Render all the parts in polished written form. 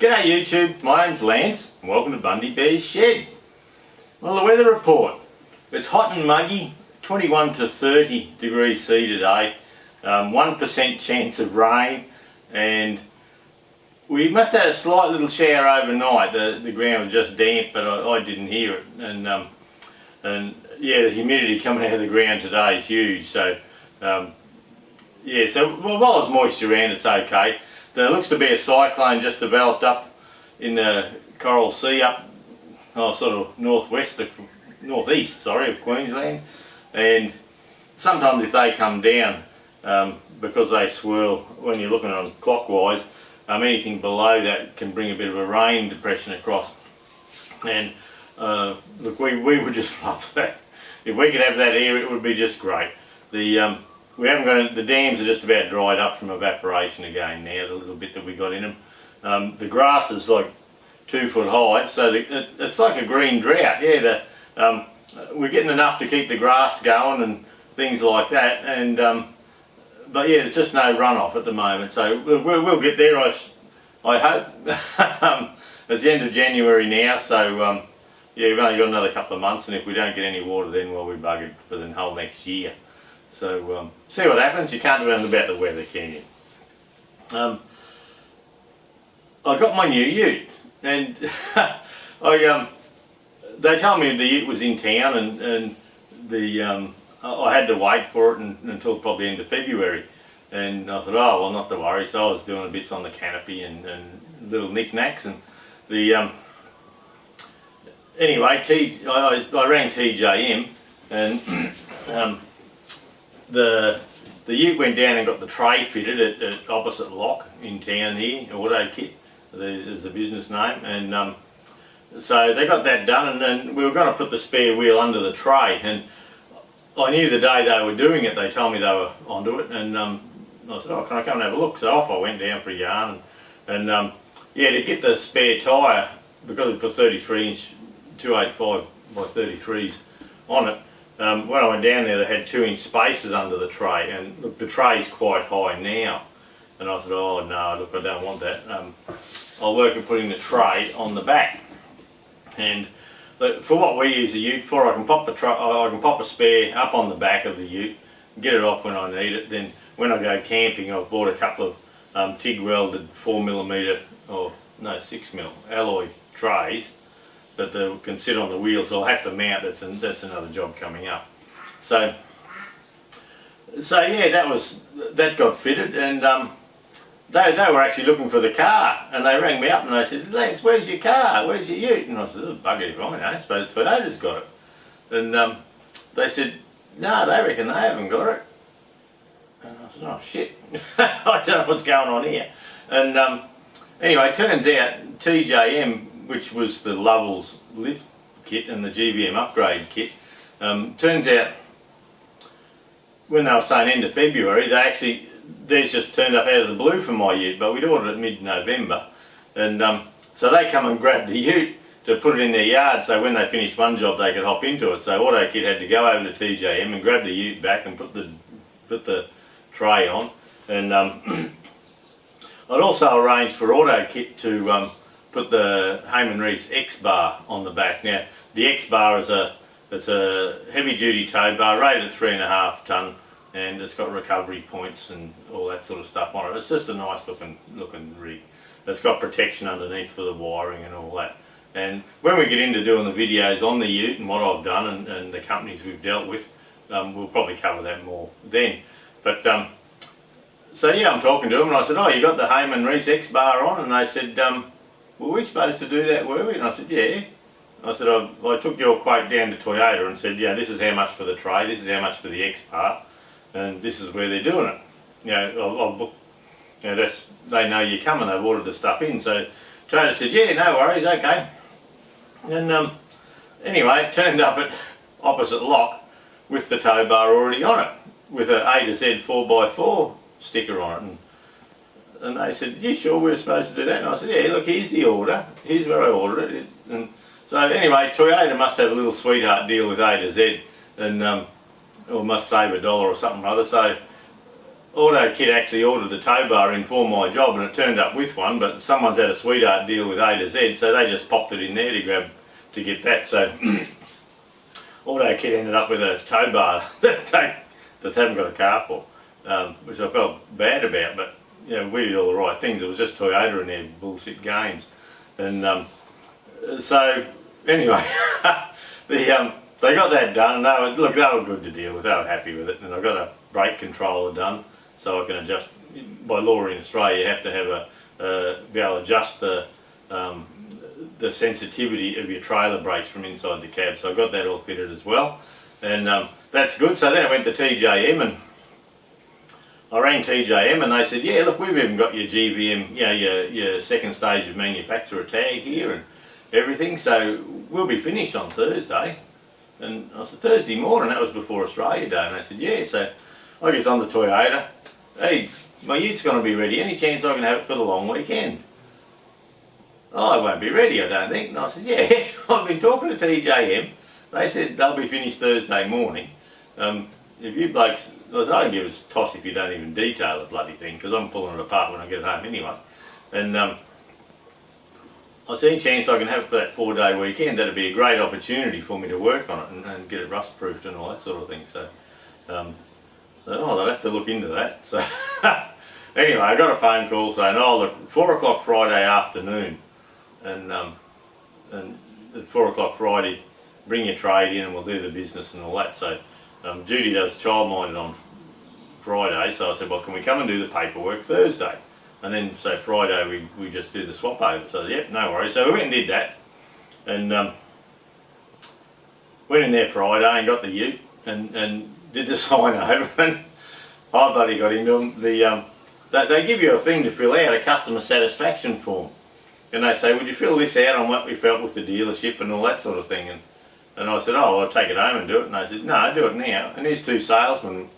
G'day YouTube, my name's Lance and welcome to Bundy Bear's Shed. Well, the weather report. It's hot and muggy, 21 to 30 degrees C today, 1% chance of rain, and we must have had a slight little shower overnight. The ground was just damp, but I didn't hear it, and yeah, the humidity coming out of the ground today is huge, so yeah, so while there's moisture around, it's okay. There looks to be a cyclone just developed up in the Coral Sea, up sort of northeast of Queensland, and sometimes if they come down, because they swirl when you're looking at them clockwise, anything below that can bring a bit of a rain depression across, and look, we would just love that. If we could have that here, it would be just great. We haven't got the dams are just about dried up from evaporation again now, the little bit that we got in them. The grass is like 2 foot high, so it's like a green drought. Yeah, we're getting enough to keep the grass going and things like that, and but yeah, it's just no runoff at the moment. So we'll get there, I hope. It's the end of January now, so yeah, we've only got another couple of months, and if we don't get any water, then we'll be buggered for the whole next year. So see what happens. You can't do anything about the weather, can you? I got my new ute, and they told me the ute was in town, and I had to wait for it until probably end of February. And I thought, oh well, not to worry. So I was doing the bits on the canopy and little knickknacks, and anyway, I rang TJM, and the ute went down and got the tray fitted at opposite lock in town here, Auto Kit is the business name, and so they got that done, and then we were going to put the spare wheel under the tray, and I knew the day they were doing it, they told me they were onto it, and I said, oh, can I come and have a look? So off I went down for a yarn, and yeah, to get the spare tyre, because we put 33-inch 285 by 33s on it, when I went down there, they had 2-inch spaces under the tray, and look, the tray's quite high now, and I said, oh no, look, I don't want that. I'll work at putting the tray on the back, and for what we use the ute for, I can pop a spare up on the back of the ute, get it off when I need it. Then when I go camping, I've bought a couple of TIG welded 4mm or no 6mm alloy trays that they can sit on the wheel, so I'll have to mount. That's another job coming up. So yeah, that got fitted, and they were actually looking for the car, and they rang me up and they said, Lance, where's your car? Where's your ute? And I said, oh, bugger if I know, I suppose Toyota's got it. And they said, no, they reckon they haven't got it. And I said, oh shit, I don't know what's going on here. And anyway, it turns out TJM, which was the Lovell's lift kit and the GVM upgrade kit, turns out when they were saying end of February, these just turned up out of the blue for my ute, but we'd ordered it mid-November, and so they come and grabbed the ute to put it in their yard, so when they finished one job they could hop into it. So Auto Kit had to go over to TJM and grab the ute back and put the tray on, and I'd also arranged for Auto Kit to put the Hayman Reese X bar on the back. Now the X bar is a heavy duty tow bar rated at 3.5 tonne, and it's got recovery points and all that sort of stuff on it. It's just a nice looking rig. It's got protection underneath for the wiring and all that. And when we get into doing the videos on the ute and what I've done and the companies we've dealt with, we'll probably cover that more then. But so yeah, I'm talking to them and I said, oh, you got the Hayman Reese X bar on? And they said, were we supposed to do that, were we? And I said, yeah. I said, I took your quote down to Toyota and said, yeah, this is how much for the tray, this is how much for the X bar, and this is where they're doing it. You know, I'll book, you know, they know you're coming, they've ordered the stuff in. So Toyota said, yeah, no worries, okay. And anyway, it turned up at opposite lock with the tow bar already on it, with an A to Z 4x4 sticker on it. And they said, you sure we're supposed to do that? And I said, yeah, look, here's the order, here's where I ordered it. And so anyway, Toyota must have a little sweetheart deal with A to Z, and or must save $1 or something or other. So Auto Kit actually ordered the tow bar in for my job, and it turned up with one, but someone's had a sweetheart deal with A to Z, so they just popped it in there to get that. So Auto Kit ended up with a tow bar that they haven't got a car for, which I felt bad about, but you know, we did all the right things. It was just Toyota and their bullshit games. And so anyway, they got that done, and they were good to deal with. They were happy with it, and I got a brake controller done, so I can adjust. By law in Australia, you have to have be able to adjust the sensitivity of your trailer brakes from inside the cab. So I got that all fitted as well, and that's good. So then I went to TJM, and I rang TJM, and they said, yeah, look, we've even got your GVM, you know, your second stage of manufacturer tag here and everything, so we'll be finished on Thursday. And I said, Thursday morning? That was before Australia Day. And they said, yeah. So I get on the Toyota. Hey, my ute's going to be ready. Any chance I can have it for the long weekend? Oh, it won't be ready, I don't think. And I said, yeah, I've been talking to TJM. They said they'll be finished Thursday morning. If you blokes, I don't give us a toss if you don't even detail the bloody thing, because I'm pulling it apart when I get home anyway. And I see a chance I can have it for that 4-day weekend. That'd be a great opportunity for me to work on it and get it rust proofed and all that sort of thing. So, I'll have to look into that. So anyway, I got a phone call saying, oh look, 4 o'clock Friday afternoon, and at 4 o'clock Friday, bring your trade in and we'll do the business and all that. So Judy does childminding on Friday, so I said, well, can we come and do the paperwork Thursday? And then, so Friday we just do the swap over. So, yep, no worries. So we went and did that, and went in there Friday and got the ute and did the sign over, and I bloody got into them. They give you a thing to fill out, a customer satisfaction form, and they say, would you fill this out on what we felt with the dealership and all that sort of thing? And I said, oh, well, I'll take it home and do it. And they said, no, do it now. And there's two salesmen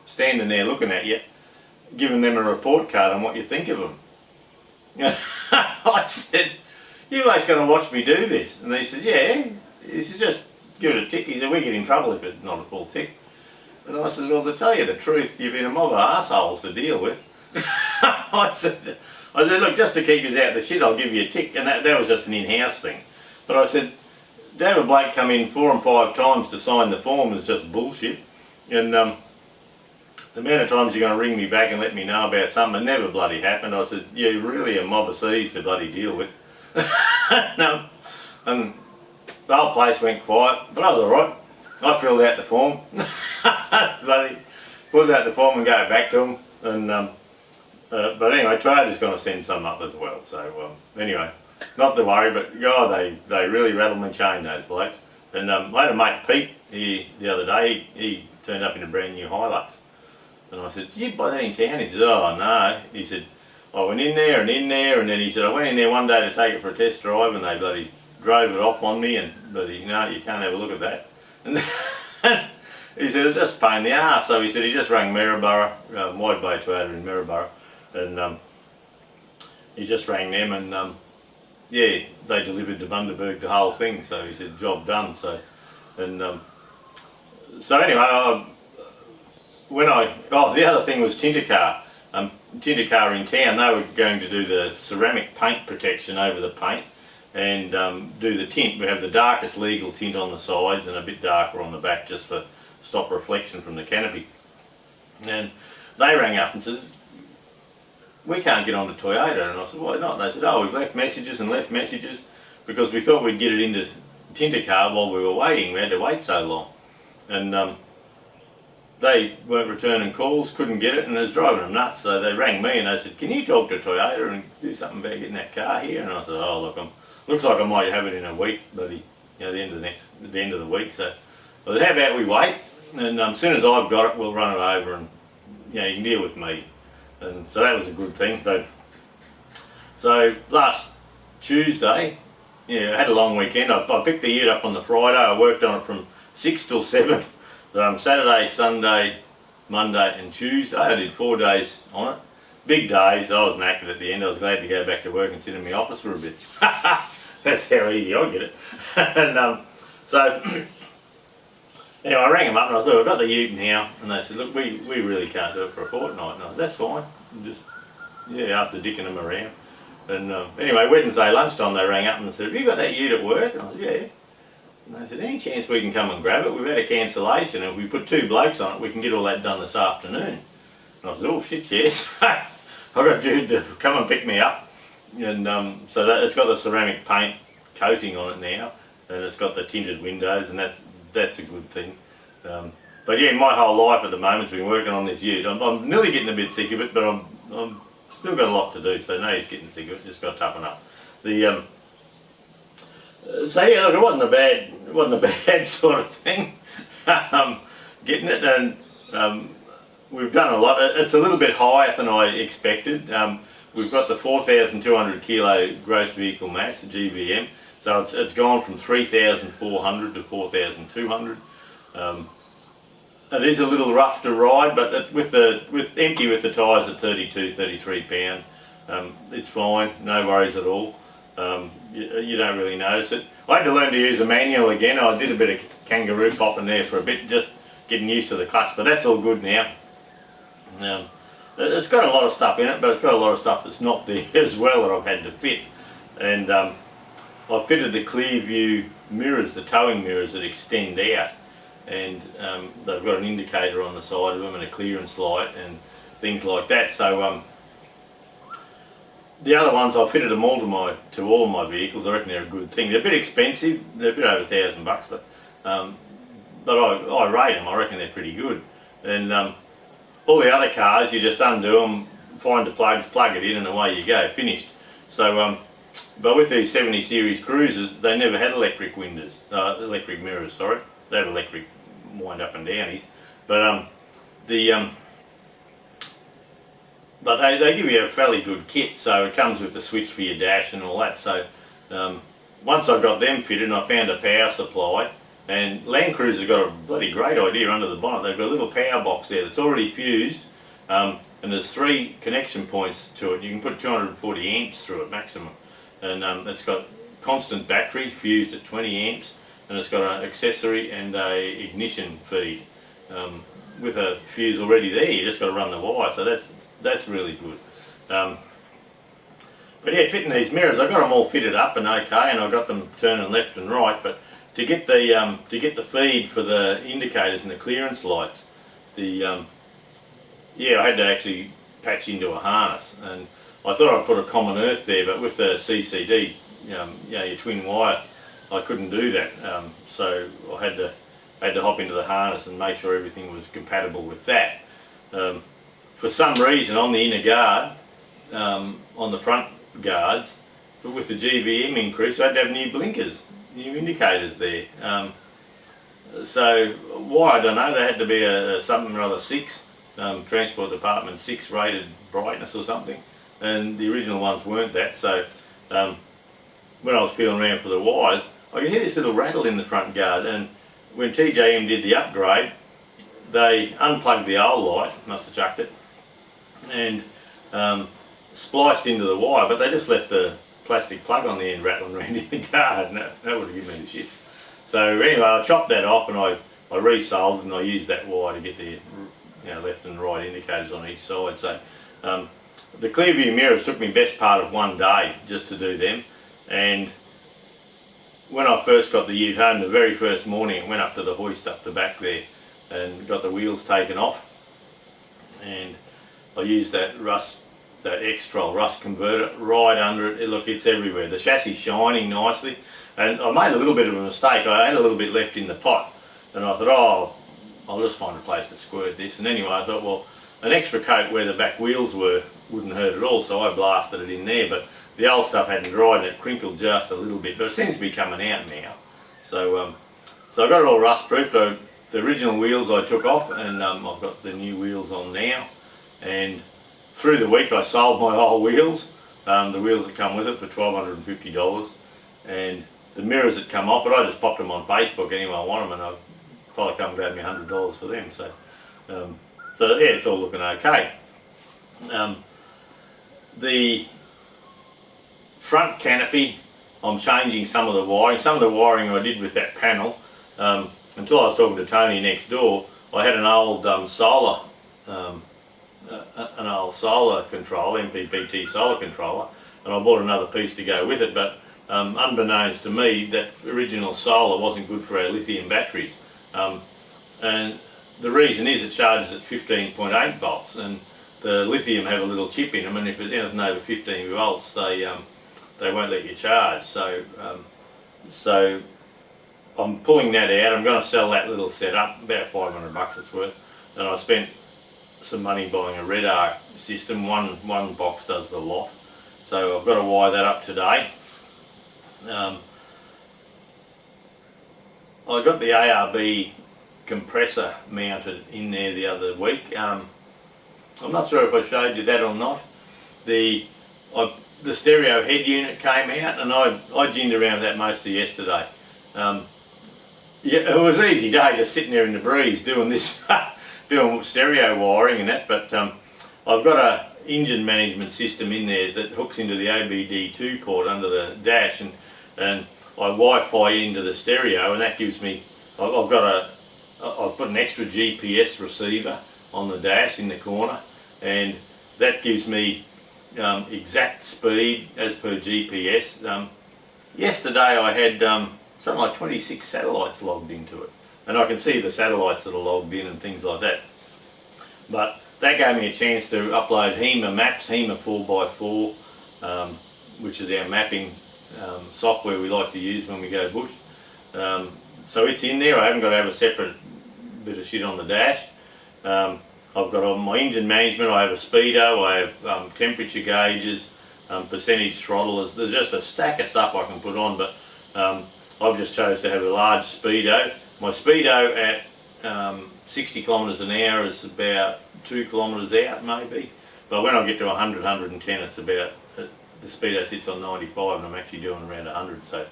standing there looking at you, giving them a report card on what you think of them. I said, you guys going to watch me do this? And he said, yeah. He said, just give it a tick. He said, we get in trouble if it's not a full tick. And I said, well, to tell you the truth, you've been a mob of arseholes to deal with. I said, look, just to keep us out of the shit, I'll give you a tick. And that was just an in-house thing. But I said, to have a bloke come in 4 and 5 times to sign the form is just bullshit. And the amount of times you're going to ring me back and let me know about something, it never bloody happened. I said, you're really a mob of C's to bloody deal with. And the whole place went quiet, but I was alright. I filled out the form. Bloody filled out the form and gave it back to them. And but anyway, Trader's going to send some up as well. So anyway, not to worry, but God, they really rattled my chain, those blokes. And I had a mate, Pete, the other day, he turned up in a brand new Hilux. And I said, did you buy that in town? He said, oh no. He said, I went in there, and then he said, I went in there one day to take it for a test drive, and they bloody drove it off on me, and bloody, no, you can't have a look at that. And he said, it's just a pain in the arse. So he said he just rang Maryborough, Wide Bay Toyota in Maryborough, and he just rang them, and yeah, they delivered to Bundaberg the whole thing. So he said, job done. So, and so anyway, the other thing was Tintercar. Tintercar in town, they were going to do the ceramic paint protection over the paint and do the tint. We have the darkest legal tint on the sides and a bit darker on the back, just for stop reflection from the canopy. And they rang up and said, we can't get on to Toyota. And I said, why not? And they said, oh, we've left messages because we thought we'd get it into Tintercar while we were waiting. We had to wait so long. And they weren't returning calls, couldn't get it, and it was driving them nuts. So they rang me and they said, can you talk to Toyota and do something about getting that car here? And I said, oh look, looks like I might have it in a week, but the end of the week. So I said, how about we wait, and as soon as I've got it, we'll run it over, and you can deal with me. And so that was a good thing. So last Tuesday, I had a long weekend. I picked the ute up on the Friday. I worked on it from 6 till 7. Saturday, Sunday, Monday and Tuesday. I did 4 days on it. Big days. I was knackered at the end. I was glad to go back to work and sit in my office for a bit. That's how easy I get it. And so Anyway, I rang them up and I said, I've got the ute now, and they said, look, we really can't do it for a fortnight. And I said, that's fine. Just, yeah, after dicking them around. And anyway, Wednesday lunchtime they rang up and said, have you got that ute at work? And I said, yeah. And they said, any chance we can come and grab it? We've had a cancellation, and if we put 2 blokes on it, we can get all that done this afternoon. And I said, oh shit, yes. I got Jude to come and pick me up. And so that, it's got the ceramic paint coating on it now, and it's got the tinted windows, and that's a good thing. But yeah, my whole life at the moment's been working on this ute. I'm nearly getting a bit sick of it, but I'm still got a lot to do, so no use getting sick of it, just got to toughen up. So yeah, look, it wasn't a bad sort of thing, getting it, and we've done a lot. It's a little bit higher than I expected. We've got the 4,200 kilo gross vehicle mass, GVM, so it's gone from 3,400 to 4,200. It is a little rough to ride, but empty with the tyres at 32, 33 pound, it's fine, no worries at all. You don't really notice it. I had to learn to use a manual again. I did a bit of kangaroo popping there for a bit, just getting used to the clutch, but that's all good now. It's got a lot of stuff in it, but it's got a lot of stuff that's not there as well that I've had to fit. And I've fitted the clear view mirrors, the towing mirrors that extend out, and they've got an indicator on the side of them and a clearance light and things like that. So the other ones, I've fitted them all to all of my vehicles. I reckon they're a good thing. They're a bit expensive. They're a bit over $1,000, but I rate them. I reckon they're pretty good. And all the other cars, you just undo them, find the plugs, plug it in, and away you go, finished. So, but with these 70 series cruisers, they never had electric electric mirrors. Sorry, they have electric wind up and downies, but but they give you a fairly good kit. So it comes with the switch for your dash and all that. So once I got them fitted, and I found a power supply. And Land Cruiser's got a bloody great idea under the bonnet. They've got a little power box there that's already fused, and there's 3 connection points to it. You can put 240 amps through it maximum, and it's got constant battery fused at 20 amps, and it's got an accessory and a ignition feed with a fuse already there. You just got to run the wire, so that's really good. But yeah, fitting these mirrors, I got them all fitted up and okay, and I got them turning left and right, but to get the feed for the indicators and the clearance lights, yeah, I had to actually patch into a harness, and I thought I'd put a common earth there, but with the CCD, your twin wire, I couldn't do that. So I had to hop into the harness and make sure everything was compatible with that. For some reason, on the inner guard, on the front guards, but with the GVM increase, I had to have new blinkers. New indicators there. So why, I don't know, they had to be a something or other 6, Transport Department 6 rated brightness or something, and the original ones weren't that. So when I was feeling around for the wires, I could hear this little rattle in the front guard, and when TJM did the upgrade, they unplugged the old light, must have chucked it, and spliced into the wire, but they just left the plastic plug on the end rattling around in the guard, and that would have given me the shit. So anyway, I chopped that off and I resoldered, and I used that wire to get the left and right indicators on each side. So the Clearview mirrors took me best part of 1 day just to do them, and when I first got the ute home, the very first morning, it went up to the hoist up the back there and got the wheels taken off, and I used that X-Troll rust converter right under it. Look, it's everywhere. The chassis shining nicely, and I made a little bit of a mistake. I had a little bit left in the pot, and I thought, oh, I'll just find a place to squirt this. And anyway, I thought, well, an extra coat where the back wheels were wouldn't hurt at all, so I blasted it in there. But the old stuff hadn't dried, and it crinkled just a little bit, but it seems to be coming out now. So so I got it all rust proof. The original wheels I took off, and I've got the new wheels on now. And through the week I sold my old wheels, the wheels that come with it, for $1,250, and the mirrors that come off, but I just popped them on Facebook anyway. I want them, and a fella come and grabbed me $100 for them. So yeah, it's all looking okay. The front canopy, I'm changing some of the wiring. Some of the wiring I did with that panel, until I was talking to Tony next door, I had an old solar controller, MPPT solar controller, and I bought another piece to go with it, but unbeknownst to me, that original solar wasn't good for our lithium batteries. And the reason is it charges at 15.8 volts, and the lithium have a little chip in them, and if it's anything over 15 volts, they won't let you charge. So I'm pulling that out. I'm going to sell that little setup, about 500 bucks it's worth, and I spent some money buying a red arc system. One box does the lot, so I've got to wire that up today. I got the ARB compressor mounted in there the other week. I'm not sure if I showed you that or not. The stereo head unit came out, and I ginned around that most of yesterday. Yeah, it was an easy day just sitting there in the breeze doing this, doing stereo wiring and that, but I've got a engine management system in there that hooks into the OBD2 port under the dash, and I Wi-Fi into the stereo, and that gives me, I've put an extra GPS receiver on the dash in the corner, and that gives me exact speed as per GPS. Yesterday I had something like 26 satellites logged into it, and I can see the satellites that are logged in and things like that. But that gave me a chance to upload HEMA maps, HEMA 4x4, which is our mapping software we like to use when we go bush. So it's in there. I haven't got to have a separate bit of shit on the dash. I've got on my engine management, I have a speedo, I have temperature gauges, percentage throttle. There's just a stack of stuff I can put on, but I've just chose to have a large speedo. My speedo at 60 kilometres an hour is about 2 kilometres out maybe, but when I get to 100, 110 it's about, the speedo sits on 95 and I'm actually doing around 100, so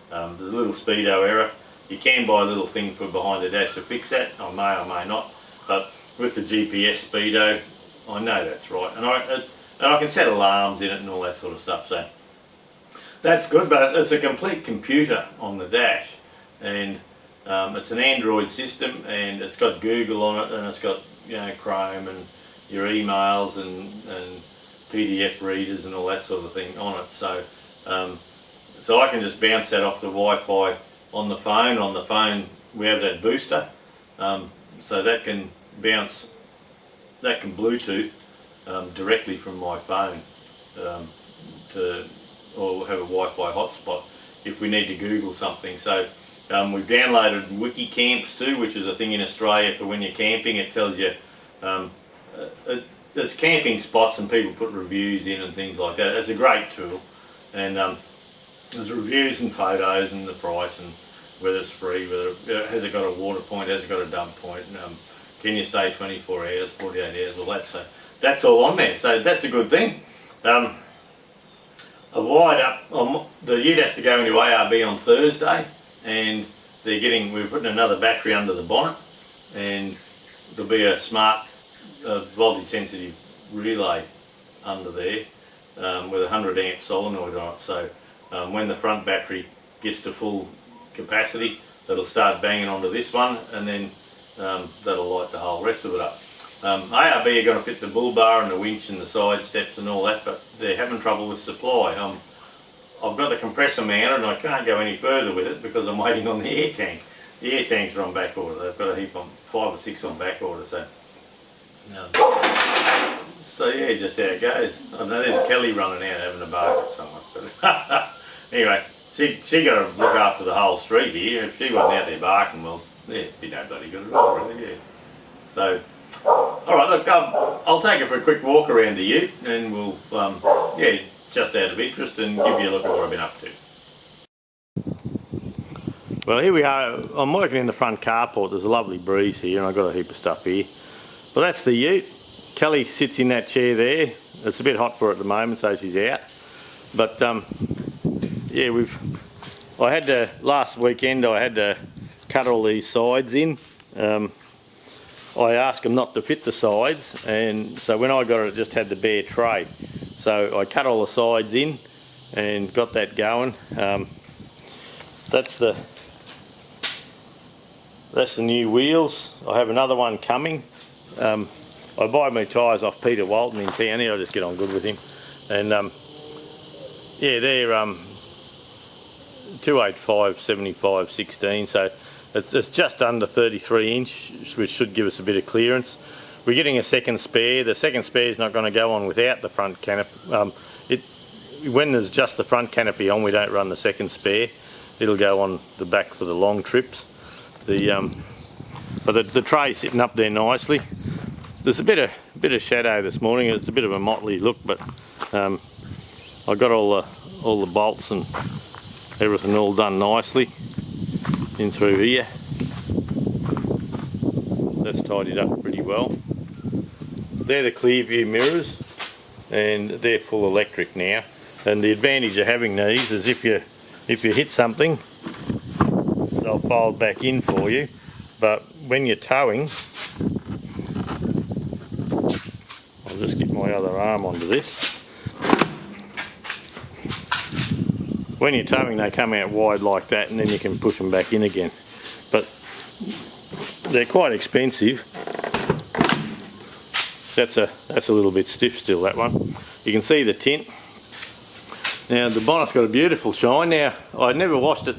there's a little speedo error. You can buy a little thing for behind the dash to fix that, I may or may not, but with the GPS speedo I know that's right, and I can set alarms in it and all that sort of stuff, so that's good. But it's a complete computer on the dash, and it's an Android system, and it's got Google on it, and it's got, you know, Chrome and your emails and PDF readers and all that sort of thing on it, so so I can just bounce that off the Wi-Fi on the phone. On the phone we have that booster, so that can bounce, that can Bluetooth directly from my phone or have a Wi-Fi hotspot if we need to Google something. So we've downloaded Wikicamps too, which is a thing in Australia for when you're camping. It tells you it's camping spots and people put reviews in and things like that. It's a great tool, and there's reviews and photos and the price and whether it's free, whether has it got a water point, has it got a dump point, can you stay 24 hours, 48 hours, all that. So that's all on there, so that's a good thing. I wired up, the ute has to go into ARB on Thursday, and we're putting another battery under the bonnet, and there'll be a smart voltage sensitive relay under there with a 100 amp solenoid on it, so when the front battery gets to full capacity, that'll start banging onto this one, and then that'll light the whole rest of it up. ARB are going to fit the bull bar and the winch and the side steps and all that, but they're having trouble with supply. I've got the compressor mounted and I can't go any further with it because I'm waiting on the air tank. The air tanks are on back order. They've got a heap on, 5 or 6 on back order. So yeah, just how it goes. I know there's Kelly running out having a bargain somewhere. But anyway, she got to look after the whole street here. If she wasn't out there barking, well, there'd be no bloody good at all, really. Yeah. So, alright, look, I'll take it for a quick walk around the ute, and we'll, yeah, just out of interest, and give you a look at what I've been up to. Well, here we are. I'm working in the front carport. There's a lovely breeze here, and I've got a heap of stuff here. Well, that's the ute. Kelly sits in that chair there. It's a bit hot for her at the moment, so she's out. But yeah, last weekend I had to cut all these sides in. I asked them not to fit the sides, and so when I got it, it just had the bare tray. So I cut all the sides in and got that going. That's That's the new wheels. I have another one coming. I buy my tyres off Peter Walton in town here. I just get on good with him. And yeah, they're 285 75 16, so it's just under 33 inch, which should give us a bit of clearance. We're getting a second spare. The second spare is not going to go on without the front canopy. When there's just the front canopy on, we don't run the second spare. It'll go on the back for the long trips. But the tray's sitting up there nicely. There's a bit of shadow this morning. It's a bit of a motley look, but I got all the bolts and everything all done nicely in through here. That's tidied up pretty well. They're the clear view mirrors, and they're full electric now. And the advantage of having these is if you hit something, they'll fold back in for you. But when you're towing, I'll just get my other arm onto this. When you're towing, they come out wide like that, and then you can push them back in again. But they're quite expensive. That's a little bit stiff still, that one. You can see the tint. Now the bonnet's got a beautiful shine. Now I never washed it.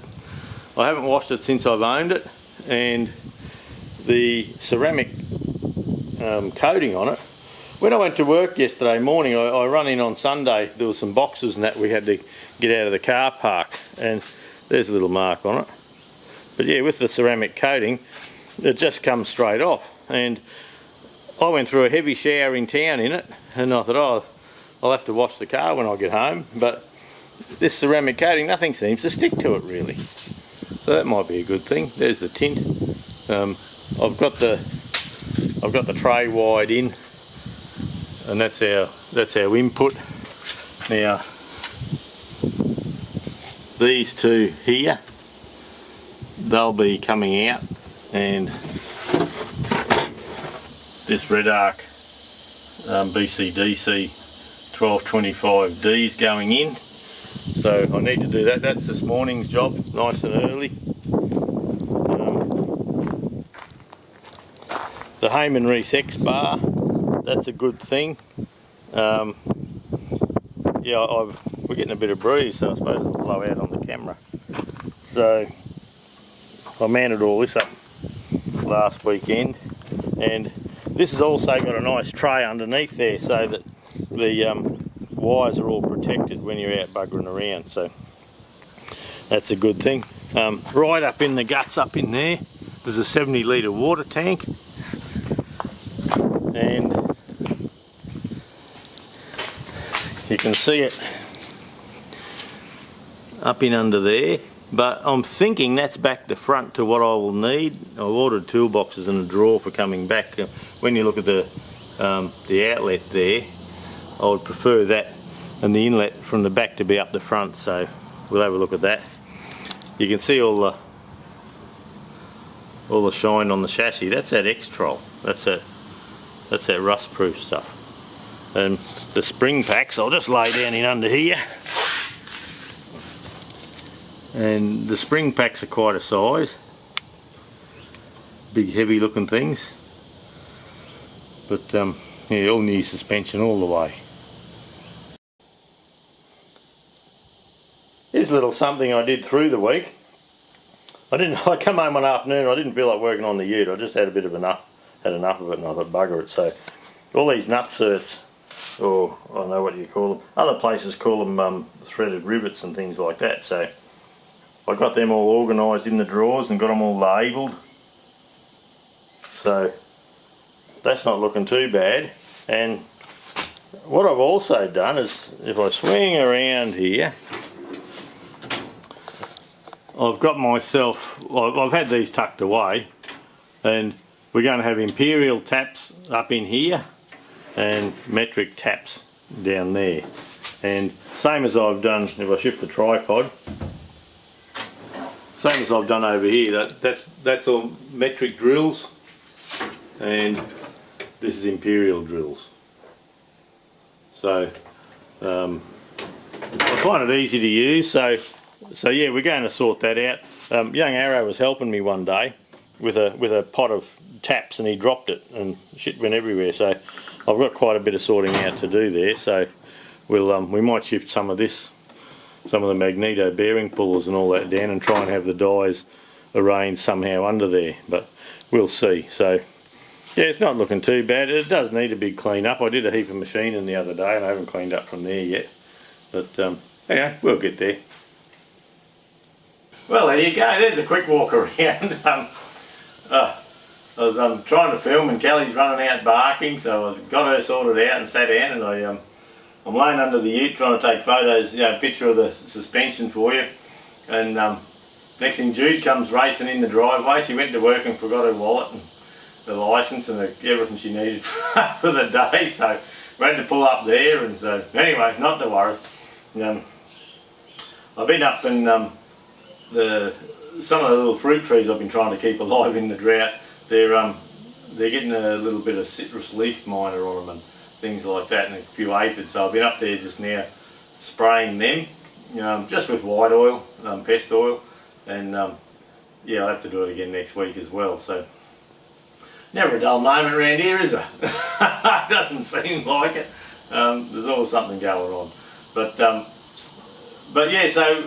I haven't washed it since I've owned it, and the ceramic coating on it. When I went to work yesterday morning, I run in on Sunday. There were some boxes and that we had to get out of the car park, and there's a little mark on it. But yeah, with the ceramic coating, it just comes straight off. And I went through a heavy shower in town in it, and I thought, oh, I'll have to wash the car when I get home. But this ceramic coating, nothing seems to stick to it really. So that might be a good thing. There's the tint. I've got the tray wide in, and that's our input. Now these two here, they'll be coming out, and this Red Arc BCDC 1225D is going in. So I need to do that. That's this morning's job, nice and early. The Heyman Reese X bar, that's a good thing. Yeah, we're getting a bit of breeze, so I suppose it'll blow out on the camera. So I mounted all this up last weekend, and this has also got a nice tray underneath there so that the wires are all protected when you're out buggering around, so that's a good thing. Right up in the guts up in there, there's a 70 litre water tank, and you can see it up in under there, but I'm thinking that's back to front to what I will need. I've ordered toolboxes and a drawer for coming back. When you look at the outlet there, I would prefer that and the inlet from the back to be up the front, so we'll have a look at that. You can see all the shine on the chassis. That's that X-Troll. That's that rust proof stuff. And the spring packs, I'll just lay down in under here. And the spring packs are quite a size. Big heavy looking things. But yeah, all new suspension all the way. Here's a little something I did through the week. I come home one afternoon, I didn't feel like working on the ute. I just had a bit of enough of it, and I thought bugger it. So all these nutserts, or I don't know what you call them. Other places call them threaded rivets and things like that. So I got them all organised in the drawers and got them all labelled. So that's not looking too bad. And what I've also done is, if I swing around here, I've got myself, I've had these tucked away, and we're going to have imperial taps up in here and metric taps down there. And same as I've done, if I shift the tripod, same as I've done over here, that's all metric drills, and this is imperial drills. So I find it easy to use, so yeah, we're going to sort that out. Young Arrow was helping me one day, with a pot of taps, and he dropped it and shit went everywhere. So I've got quite a bit of sorting out to do there. So we might shift some of the magneto bearing pullers and all that down and try and have the dies arranged somehow under there, but we'll see. So yeah, it's not looking too bad. It does need a big clean up. I did a heap of machining the other day and I haven't cleaned up from there yet, but anyway, we'll get there. Well, there you go, there's a quick walk around. I was trying to film and Kelly's running out barking, so I got her sorted out and sat down, and I'm laying under the ute trying to take photos, picture of the suspension for you, and next thing Jude comes racing in the driveway. She went to work and forgot her wallet and the licence and everything she needed for the day, so we had to pull up there, and so anyway, not to worry. I've been up in some of the little fruit trees I've been trying to keep alive in the drought. They're getting a little bit of citrus leaf miner on them and things like that, and a few aphids. So I've been up there just now spraying them, just with white oil, pest oil, and yeah, I'll have to do it again next week as well. So never a dull moment around here, is there? Doesn't seem like it. There's always something going on, but yeah, so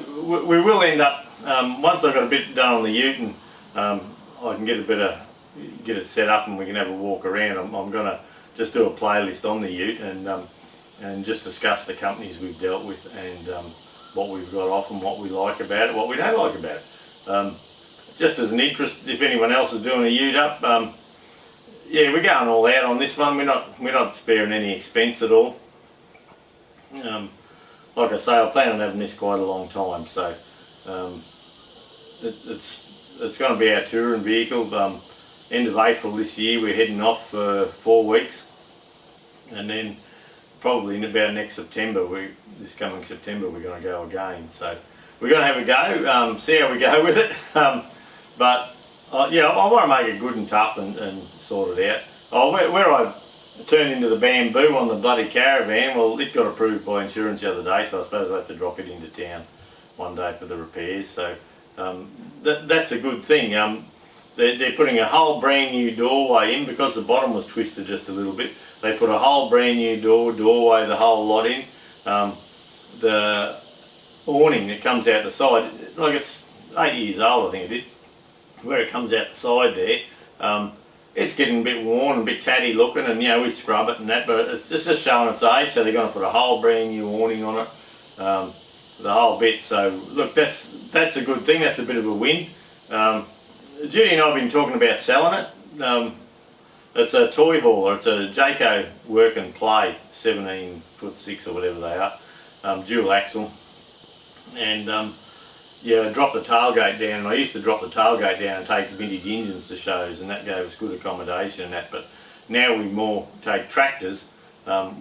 we will end up, once I've got a bit done on the ute and I can get it set up and we can have a walk around, I'm going to just do a playlist on the ute and just discuss the companies we've dealt with and what we've got off and what we like about it, what we don't like about it. Just as an interest, if anyone else is doing a ute up, yeah, we're going all out on this one. We're not sparing any expense at all. Like I say, I plan on having this quite a long time, so it's going to be our touring vehicle. End of April this year we're heading off for 4 weeks, and then probably in about next September, this coming September, we're going to go again. So we're going to have a go, see how we go with it. But yeah, I want to make it good and tough and sort it out. Where I turned into the bamboo on the bloody caravan, well, it got approved by insurance the other day, so I suppose I have to drop it into town one day for the repairs. So that's a good thing. They're putting a whole brand new doorway in because the bottom was twisted just a little bit. They put a whole brand new doorway, the whole lot in. The awning that comes out the side, like it's 8 years old, I think it is, where it comes out the side there. It's getting a bit worn and a bit tatty looking, and we scrub it and that, but it's just showing its age, so they're going to put a whole brand new awning on it, the whole bit. So look, that's a good thing. That's a bit of a win. Judy and I have been talking about selling it. It's a toy hauler. It's a Jayco work and play 17'6" or whatever they are, dual axle, and yeah, I dropped the tailgate down, and I used to drop the tailgate down and take vintage engines to shows, and that gave us good accommodation and that. But now we more take tractors.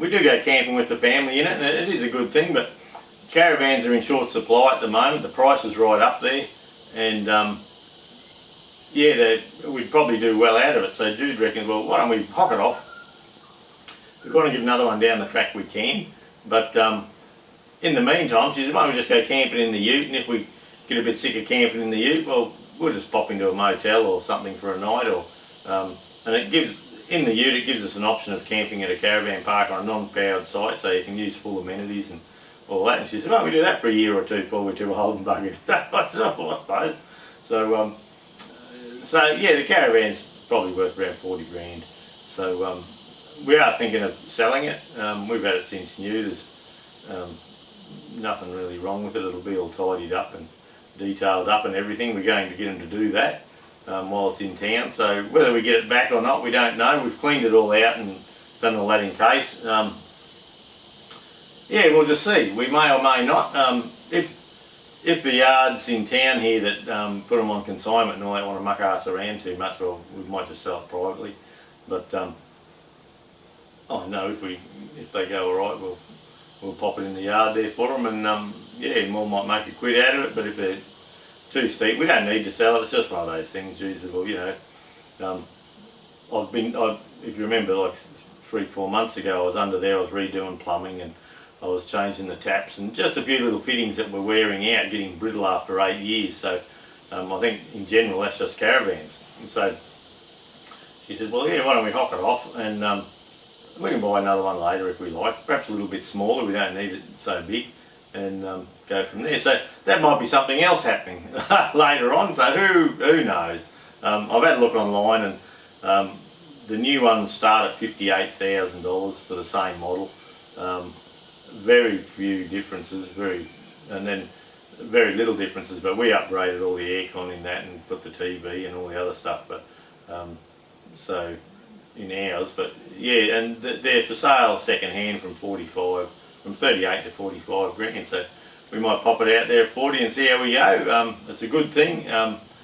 We do go camping with the family in it, and it is a good thing, but caravans are in short supply at the moment. The price is right up there, and yeah, we'd probably do well out of it. So Jude reckons, well, why don't we hock it off? If we want to get another one down the track, we can. But in the meantime, she said, why don't we just go camping in the ute, and if we get a bit sick of camping in the ute, well, we'll just pop into a motel or something for a night, or and it gives, in the ute, it gives us an option of camping at a caravan park on a non-powered site, so you can use full amenities and all that. And she said, why don't we do that for a year or two before we're too old and buggered? I suppose. So yeah, the caravan's probably worth around 40 grand. So we are thinking of selling it. We've had it since new. There's nothing really wrong with it. It'll be all tidied up and detailed up and everything. We're going to get them to do that while it's in town. So whether we get it back or not, we don't know. We've cleaned it all out and done all that in case. Yeah, we'll just see. We may or may not. If the yards in town here that put them on consignment and all that want to muck ass around too much, well, we might just sell it privately. But oh no, if they go all right, we'll pop it in the yard there for them, and yeah, more might make a quid out of it. But if they're too steep, we don't need to sell it. It's just one of those things. Jesus, well, if you remember, like 3-4 months ago, I was under there. I was redoing plumbing and I was changing the taps and just a few little fittings that were wearing out, getting brittle after 8 years. So I think in general that's just caravans. And so she said, well, yeah, why don't we hock it off, and we can buy another one later if we like, perhaps a little bit smaller, we don't need it so big, and go from there. So that might be something else happening later on, so who knows. I've had a look online, and the new ones start at $58,000 for the same model. Very few differences, and then very little differences, but we upgraded all the aircon in that and put the TV and all the other stuff, but so in ours, but yeah, and they're for sale second hand from 38 to 45 grand, so we might pop it out there at 40 and see how we go. It's a good thing.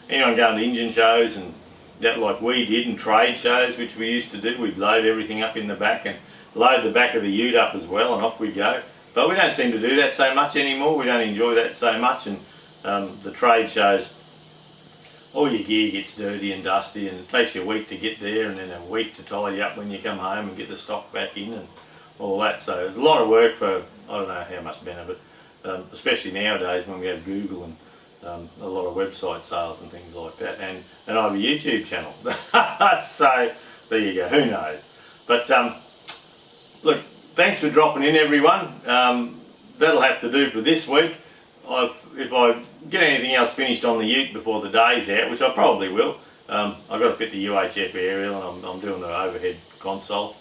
Anyone going to engine shows and that, like we did, and trade shows, which we used to do, we'd load everything up in the back and load the back of the ute up as well, and off we go. But we don't seem to do that so much anymore. We don't enjoy that so much, and the trade shows, all your gear gets dirty and dusty, and it takes you a week to get there and then a week to tidy up when you come home and get the stock back in and all that. So it's a lot of work for, I don't know how much benefit, especially nowadays when we have Google and a lot of website sales and things like that, and I have a YouTube channel. So there you go, who knows. But look, thanks for dropping in, everyone. That'll have to do for this week. If I get anything else finished on the ute before the day's out, which I probably will, I've got to fit the UHF aerial, and I'm doing the overhead console,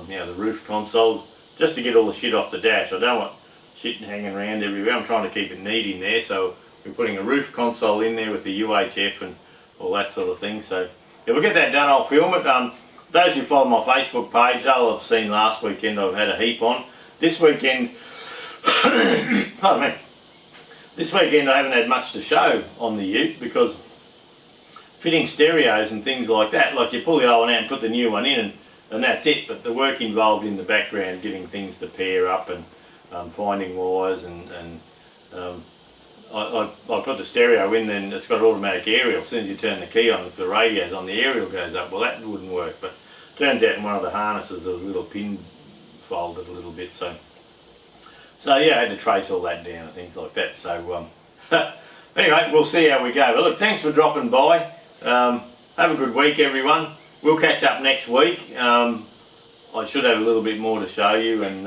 you know, the roof console, just to get all the shit off the dash. I don't want shit hanging around everywhere. I'm trying to keep it neat in there, so we're putting a roof console in there with the UHF and all that sort of thing. So if we get that done, I'll film it. Those who follow my Facebook page, they'll have seen last weekend I've had a heap on. This weekend, pardon me, this weekend I haven't had much to show on the ute, because fitting stereos and things like that, like you pull the old one out and put the new one in, and that's it. But the work involved in the background, getting things to pair up and finding wires, and I put the stereo in, then it's got automatic aerial. As soon as you turn the key on, if the radio's on, the aerial goes up. Well, that wouldn't work, but turns out in one of the harnesses there was a little pin folded a little bit, so yeah, I had to trace all that down and things like that. So anyway, we'll see how we go. But look, thanks for dropping by. Have a good week, everyone. We'll catch up next week. I should have a little bit more to show you, and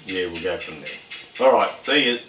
yeah, we'll go from there. Alright, see yous.